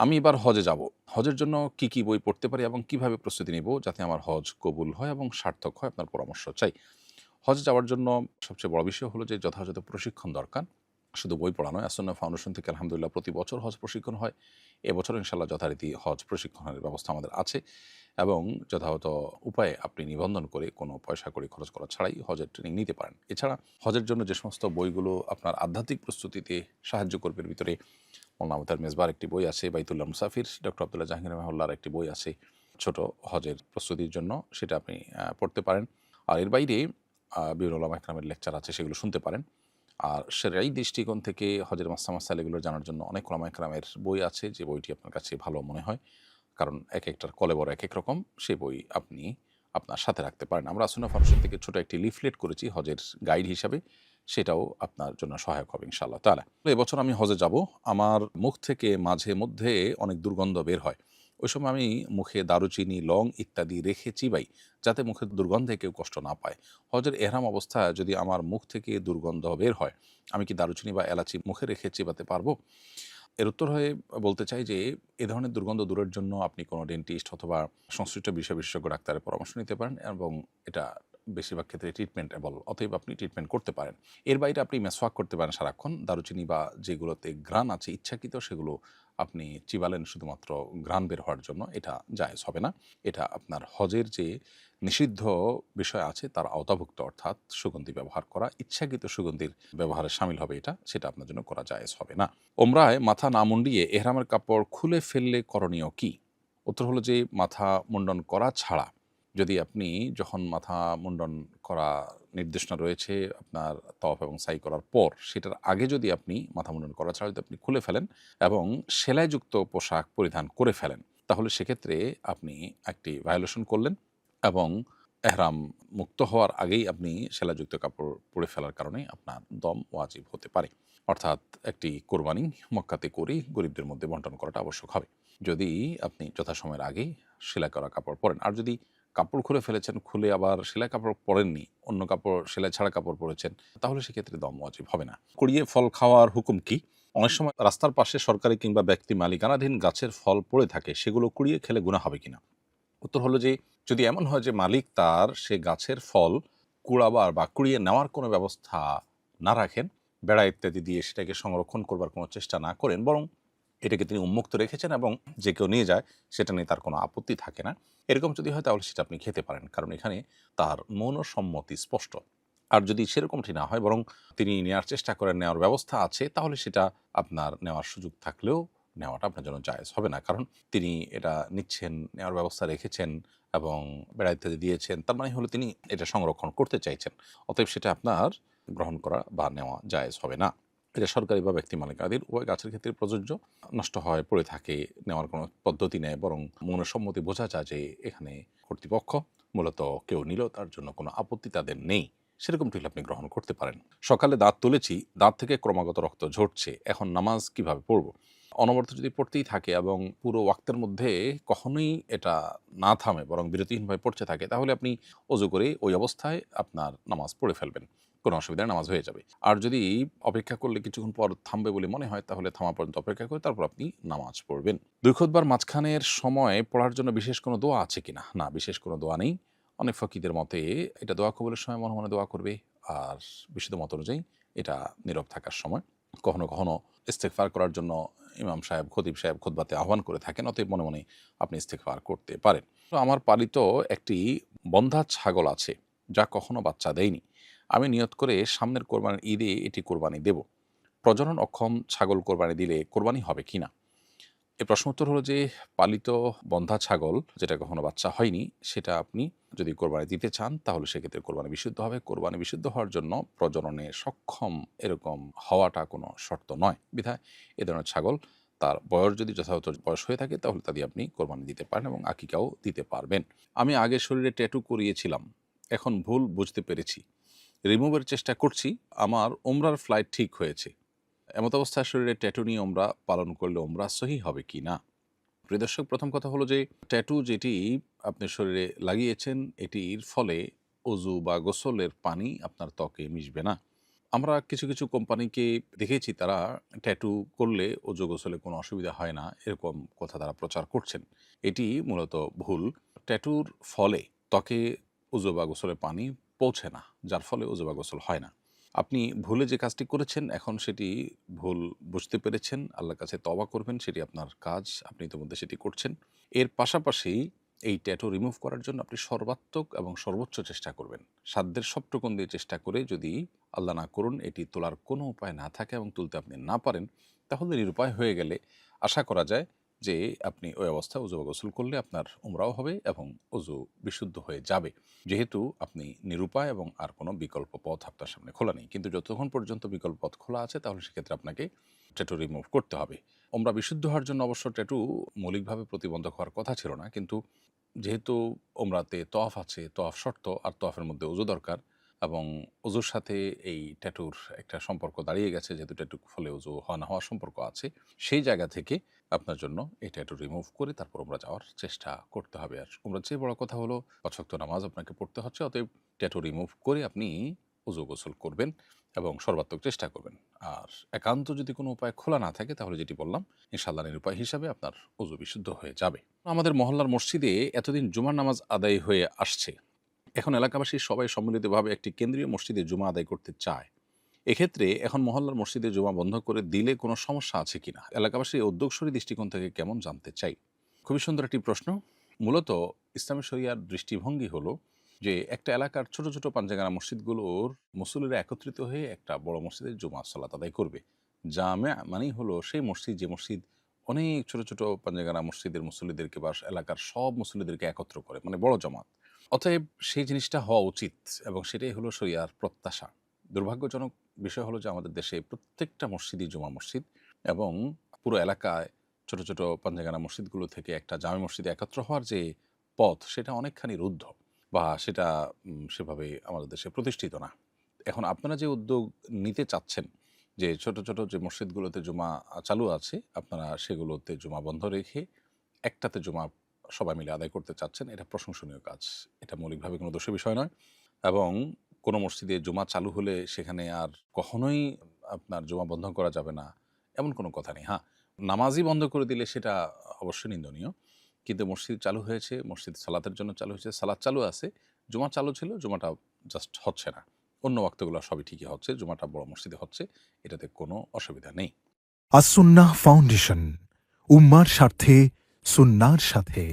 আমি এবার হজে যাব। হজের জন্য কি বই পড়তে পারি এবং কিভাবে প্রস্তুতি নিব যাতে আমার হজ কবুল হয় এবং সার্থক হয়? আপনার পরামর্শ চাই। হজে যাওয়ার জন্য সবচেয়ে বড় বিষয় হলো যে যথাযথ প্রশিক্ষণ দরকার। শুধু বই পড়া নয়, আসন্না ফাউন্ডেশন থেকে আলহামদুলিল্লাহ প্রতি বছর হজ প্রশিক্ষণ হয়। এবছরও ইনশাআল্লাহ যথারীতি হজ প্রশিক্ষণের ব্যবস্থা আমাদের আছে এবং যথাযথ উপায়ে আপনি নিবন্ধন করে কোনো পয়সা কড়ি খরচ করা ছাড়াই হজের ট্রেনিং নিতে পারেন। এছাড়া হজের জন্য যে সমস্ত বইগুলো আপনার আধ্যাত্মিক প্রস্তুতিতে সাহায্য করবে, এর ভিতরে মওলানা আবু তাহের মেজবার একটি বই আছে, বাইতুল্লাহ মুসাফির ডক্টর আব্দুল্লাহ জাহাঙ্গীর রহমাহুল্লাহর একটি বই আছে ছোট হজের প্রস্তুতির জন্য, সেটা আপনি পড়তে পারেন। আর এর বাইরে বিভিন্ন ওলামা ইকরামের লেকচার আছে, সেগুলো শুনতে পারেন। আর সেরাই দৃষ্টিকোণ থেকে হজের মাসআলা এগুলো জানার জন্য অনেক ওলামা ইকরামের বই আছে, যে বইটি আপনার কাছে ভালো মনে হয়। কারণ একেকটার কলেবর একেক রকম, সেই বই আপনি আপনার সাথে রাখতে পারেন। আমরা সুন্নাহ ফাউন্ডেশন থেকে ছোট একটি লিফলেট করেছি হজের গাইড হিসাবে, সেটাও আপনার জন্য সহায়ক হবে ইনশাআল্লাহ তাআলা। এবছর আমি হজে যাব। আমার মুখ থেকে মাঝে মধ্যে অনেক দুর্গন্ধ বের হয়। ওই সময় আমি মুখে দারুচিনি, লং ইত্যাদি রেখে চিবাই, যাতে মুখের দুর্গন্ধে কেউ কষ্ট না পায়। হজের এহরাম অবস্থায় যদি আমার মুখ থেকে দুর্গন্ধ বের হয়, আমি কি দারুচিনি বা এলাচি মুখে রেখে চিবাতে পারবো? এর উত্তর হয়ে বলতে চাই যে, এ ধরনের দুর্গন্ধ দূরের জন্য আপনি কোনো ডেন্টিস্ট অথবা সংশ্লিষ্ট বিষয় বিশেষজ্ঞ ডাক্তারের পরামর্শ নিতে পারেন এবং এটা বেশিরভাগ ক্ষেত্রে ট্রিটমেন্টেবল, অতএব আপনি ট্রিটমেন্ট করতে পারেন। এর বাইরে আপনি মেসওয়াক করতে পারেন সারাক্ষণ। দারুচিনি বা যেগুলোতে ঘ্রাণ আছে ইচ্ছাকৃত, সেগুলো আপনি চিবালেন শুধুমাত্র ঘ্রাণ বের হওয়ার জন্য, এটা জায়েজ হবে না। এটা আপনার হজের যে নিষিদ্ধ বিষয় আছে তার আওতাভুক্ত, অর্থাৎ সুগন্ধি ব্যবহার করা, ইচ্ছাকৃত সুগন্ধির ব্যবহারে শামিল হবে এটা, সেটা আপনার জন্য করা জায়েজ হবে না। ওমরায় মাথা না মুন্ডিয়ে এহরামের কাপড় খুলে ফেললে করণীয় কি? উত্তর হলো যে, মাথা মুন্ডন করা ছাড়া, যদি আপনি যখন মাথা মুন্ডন করা নির্দেশনা রয়েছে আপনার তওয়াফ এবং সাই করার পর, সেটার আগে যদি আপনি মাথা মুন্ডন করা ছাড়া যদি আপনি খুলে ফেলেন এবং সেলাইযুক্ত পোশাক পরিধান করে ফেলেন, তাহলে সেক্ষেত্রে আপনি একটি ভায়োলেশন করলেন এবং এহরাম মুক্ত হওয়ার আগেই আপনি সেলাইযুক্ত কাপড় পরে ফেলার কারণে আপনার দম ওয়াজিব হতে পারে। অর্থাৎ একটি কোরবানি মক্কাতে করে গরিবদের মধ্যে বন্টন করাটা আবশ্যক হবে, যদি আপনি যথাসময়ের আগেই সেলাই করা কাপড় পরেন। আর যদি কাপড় খুলে ফেলেছেন, খুলে আবার সেলাই কাপড় পরেননি, অন্য কাপড় সেলাই ছাড়া কাপড় পরেছেন, তাহলে সেক্ষেত্রে দম ওয়াজিব হবে না। কুড়িয়ে ফল খাওয়ার হুকুম কি? অনেক সময় রাস্তার পাশে সরকারি কিংবা ব্যক্তি মালিকানাধীন গাছের ফল পড়ে থাকে, সেগুলো কুড়িয়ে খেলে গুনাহ হবে কিনা? উত্তর হলো যে, যদি এমন হয় যে মালিক তার সে গাছের ফল কুড়াবার বা কুড়িয়ে নেওয়ার কোনো ব্যবস্থা না রাখেন, বেড়া ইত্যাদি দিয়ে সেটাকে সংরক্ষণ করবার কোনো চেষ্টা না করেন, বরং এটাকে তিনি উন্মুক্ত রেখেছেন এবং যে কেউ নিয়ে যায় সেটা নিয়ে তার কোনো আপত্তি থাকে না, এরকম যদি হয় তাহলে সেটা আপনি খেতে পারেন, কারণ এখানে তার মৌন সম্মতি স্পষ্ট। আর যদি সেরকমটি না হয়, বরং তিনি নেওয়ার চেষ্টা করেন, নেওয়ার ব্যবস্থা আছে, তাহলে সেটা আপনার নেওয়ার সুযোগ থাকলেও নেওয়াটা আপনার জন্য জায়েজ হবে না। কারণ তিনি এটা নিচ্ছেন, নেওয়ার ব্যবস্থা রেখেছেন এবং বেড়া ইত্যাদি দিয়েছেন, তার মানে হলো তিনি এটা সংরক্ষণ করতে চাইছেন। অতএব সেটা আপনার গ্রহণ করা বা নেওয়া জায়েজ হবে না। এটা সরকারি বা ব্যক্তি মালিকানাধীন উভয় গাছের ক্ষেত্রে প্রযোজ্য। নষ্ট হয়, পড়ে থাকে, নেওয়ার কোনো পদ্ধতি নেই, বরং মনের সম্মতি বোঝা যায় যে এখানে কর্তৃপক্ষ মূলত কেউ নিলেও তার জন্য কোনো আপত্তি তাদের নেই, সেরকমটি হলে আপনি গ্রহণ করতে পারেন। সকালে দাঁত তুলেছি, দাঁত থেকে ক্রমাগত রক্ত ঝরছে, এখন নামাজ কিভাবে পড়ব? অনবরত যদি পড়তেই থাকে এবং পুরো ওয়াক্তের মধ্যে কখনোই এটা না থামে, বরং বিরতিহীনভাবে পড়তে থাকে, তাহলে আপনি অজু করে ওই অবস্থায় আপনার নামাজ পড়ে ফেলবেন, কোনো অসুবিধা নেই, নামাজ হয়ে যাবে। আর যদি অপেক্ষা করলে কিছুক্ষণ পর থামবে বলে মনে হয়, তাহলে থামা পর্যন্ত অপেক্ষা করে তারপর আপনি নামাজ পড়বেন। ২ খুতবার মাঝখানের সময় পড়ার জন্য বিশেষ কোনো দোয়া আছে কিনা? না, বিশেষ কোনো দোয়া নেই। অনেক ফকিদের মতে এটা দোয়া কবুলের সময় মনে মনে দোয়া করবে, আর বিশুদ্ধ মত অনুযায়ী এটা নীরব থাকার সময়। কখনো কখনো ইস্তেগফার করার জন্য ইমাম সাহেব, খতিব সাহেব খুতবাতে আহ্বান করে থাকেন, অতএব মনে মনে আপনি ইস্তেগফার করতে পারেন। তো আমার পালিত একটি বন্ধ্যা ছাগল আছে, যা কখনো বাচ্চা দেয়নি। আমি নিয়ত করে সামনের কোরবানির ঈদে এটি কোরবানি দেব। প্রজনন অক্ষম ছাগল কোরবানি দিলে কোরবানি হবে কিনা? এর প্রশ্ন উত্তর হলো যে, পালিত বন্ধ্যা ছাগল যেটা কখনো বাচ্চা হয়নি, সেটা আপনি যদি কোরবানি দিতে চান, তাহলে সেক্ষেত্রে কোরবানি বিশুদ্ধ হবে। কোরবানি বিশুদ্ধ হওয়ার জন্য প্রজননে সক্ষম এরকম হওয়াটা কোনো শর্ত নয়। বিধায় এ ধরনের ছাগল, তার বয়স যদি যথাযথ বয়স হয়ে থাকে, তাহলে তা দিয়ে আপনি কোরবানি দিতে পারেন এবং আকিকাও দিতে পারবেন। আমি আগে শরীরে ট্যাটু করিয়েছিলাম, এখন ভুল বুঝতে পেরেছি, রিমুভের চেষ্টা করছি। আমার উমরার ফ্লাইট ঠিক হয়েছে। এমত অবস্থায় শরীরে ট্যাটু নিয়ে উমরা পালন করলে উমরা সহি হবে কি না? প্রিয় দর্শক, প্রথম কথা হলো যে, ট্যাটু যেটি আপনি শরীরে লাগিয়েছেন, এটির ফলে অজু বা গোসলের পানি আপনার ত্বকে মিশবে না। আমরা কিছু, কিছু কোম্পানিকে দেখেছি তারা ট্যাটু করলে অজু গোসলে কোনো অসুবিধা হয় না, এরকম কথা তারা প্রচার করছেন। এটি মূলত ভুল। ট্যাটুর ফলে ত্বকে অজু বা গোসলের পানি পৌঁছে না, যার ফলে অজু বা গোসল হয় না। আপনি ভুলে যে কাজটি করেছেন, এখন সেটি ভুল বুঝতে পেরেছেন, আল্লাহর কাছে তওবা করবেন, সেটি আপনার কাজ, আপনি ইতিমধ্যে সেটি করছেন। এর পাশাপাশি এই ট্যাটু রিমুভ করার জন্য আপনি সর্বাত্মক এবং সর্বোচ্চ চেষ্টা করবেন। সাধ্যের সবটুকুন দিয়ে চেষ্টা করে যদি আল্লাহ না করুন এটি তোলার কোনো উপায় না থাকে এবং তুলতে আপনি না পারেন, তাহলে নিরুপায় হয়ে গেলে আশা করা যায় যে আপনি ওই অবস্থায় অজু বা গোসল করলে আপনার উমরাও হবে এবং অজু বিশুদ্ধ হয়ে যাবে। যেহেতু আপনি নিরুপায় এবং আর কোনো বিকল্প পথ আপনার সামনে খোলা নেই। কিন্তু যতক্ষণ পর্যন্ত বিকল্প পথ খোলা আছে তাহলে সেক্ষেত্রে আপনাকে ট্যাটু রিমুভ করতে হবে। উমরা বিশুদ্ধ হওয়ার জন্য অবশ্য ট্যাটু মৌলিকভাবে প্রতিবন্ধক হওয়ার কথা ছিল না। কিন্তু যেহেতু উমরাতে তওয়াফ আছে, তওয়াফ শর্ত আর তওয়াফের মধ্যে অজু দরকার এবং অজুর সাথে এই ট্যাটুর একটা সম্পর্ক দাঁড়িয়ে গেছে, যেহেতু ট্যাটুর ফলে অজু হওয়া না হওয়ার সম্পর্ক আছে। সেই জায়গা থেকে আপনার জন্য এই ট্যাটু রিমুভ করে তারপর উমরা যাওয়ার চেষ্টা করতে হবে। আর উমরার চেয়ে বড় কথা হলো ৫ ওয়াক্ত নামাজ আপনাকে পড়তে হচ্ছে। অতএব ট্যাটু রিমুভ করে আপনি অজু গোসল করবেন এবং সর্বাত্মক চেষ্টা করবেন। আর একান্ত যদি কোনো উপায় খোলা না থাকে তাহলে যেটি বললাম, ইনশাআল্লাহ নিরুপায় হিসাবে আপনার অজু বিশুদ্ধ হয়ে যাবে। আমাদের মহল্লার মসজিদে এতদিন জুমার নামাজ আদায় হয়ে আসছে। এখন এলাকাবাসী সবাই সম্মিলিতভাবে একটি কেন্দ্রীয় মসজিদে জুমা আদায় করতে চায়। এক্ষেত্রে এখন মহল্লার মসজিদে জুমা বন্ধ করে দিলে কোনো সমস্যা আছে কিনা? এলাকাবাসীর উদ্যোগসরী দৃষ্টিকোণ থেকে কেমন জানতে চাই। খুবই সুন্দর একটি প্রশ্ন। মূলত ইসলামী শরিয়ার দৃষ্টিভঙ্গি হলো যে একটা এলাকার ছোট, ছোট পাঞ্জাগানা মসজিদগুলোর মুসল্লিরা একত্রিত হয়ে একটা বড় মসজিদে জুমা সালাত আদায় করবে। জামেয়া মানেই হলো সেই মসজিদ যে মসজিদ অনেক ছোট, ছোট পাঞ্জাগানা মসজিদের মুসল্লিদেরকে বা এলাকার সব মুসল্লিদেরকে একত্র করে, মানে বড় জামাত। অতএব সেই জিনিসটা হওয়া উচিত এবং সেটাই হলো শরিয়ার প্রত্যাশা। দুর্ভাগ্যজনক বিষয় হলো যে আমাদের দেশে প্রত্যেকটা মসজিদই জুমা মসজিদ এবং পুরো এলাকায় ছোট, ছোট পাঞ্জাগানা মসজিদগুলো থেকে একটা জামে মসজিদে একত্র হওয়ার যে পথ সেটা অনেকখানি রুদ্ধ বা সেটা সেভাবে আমাদের দেশে প্রতিষ্ঠিত না। এখন আপনারা যে উদ্যোগ নিতে চাচ্ছেন যে ছোট, ছোট যে মসজিদগুলোতে জুমা চালু আছে, আপনারা সেগুলোতে জুমা বন্ধ রেখে একটাতে জুমা সবাই মিলে আদায় করতে চাচ্ছেন, এটা প্রশংসনীয় কাজ। এটা মৌলিকভাবে কোনো দোষের বিষয় নয় এবং কোনো মসজিদে জুমা চালু হলে সেখানে আর কখনোই আপনার জুমা বন্ধ করা যাবে না, এমন কোনো কথা নেই। হ্যাঁ, নামাজই বন্ধ করে দিলে সেটা অবশ্যই নিন্দনীয়। কিন্তু মসজিদ চালু হয়েছে, মসজিদ সালাতের জন্য চালু হয়েছে, সালাত চালু আছে, জুমা চালু ছিল, জুমাটা জাস্ট হচ্ছে না। অন্য ওয়াক্তগুলো সবই ঠিকই হচ্ছে, জুমাটা বড় মসজিদে হচ্ছে, এটাতে কোনো অসুবিধা নেই। আসুন্নাহ ফাউন্ডেশন, উম্মার স্বার্থে সুন্নাহর সাথে।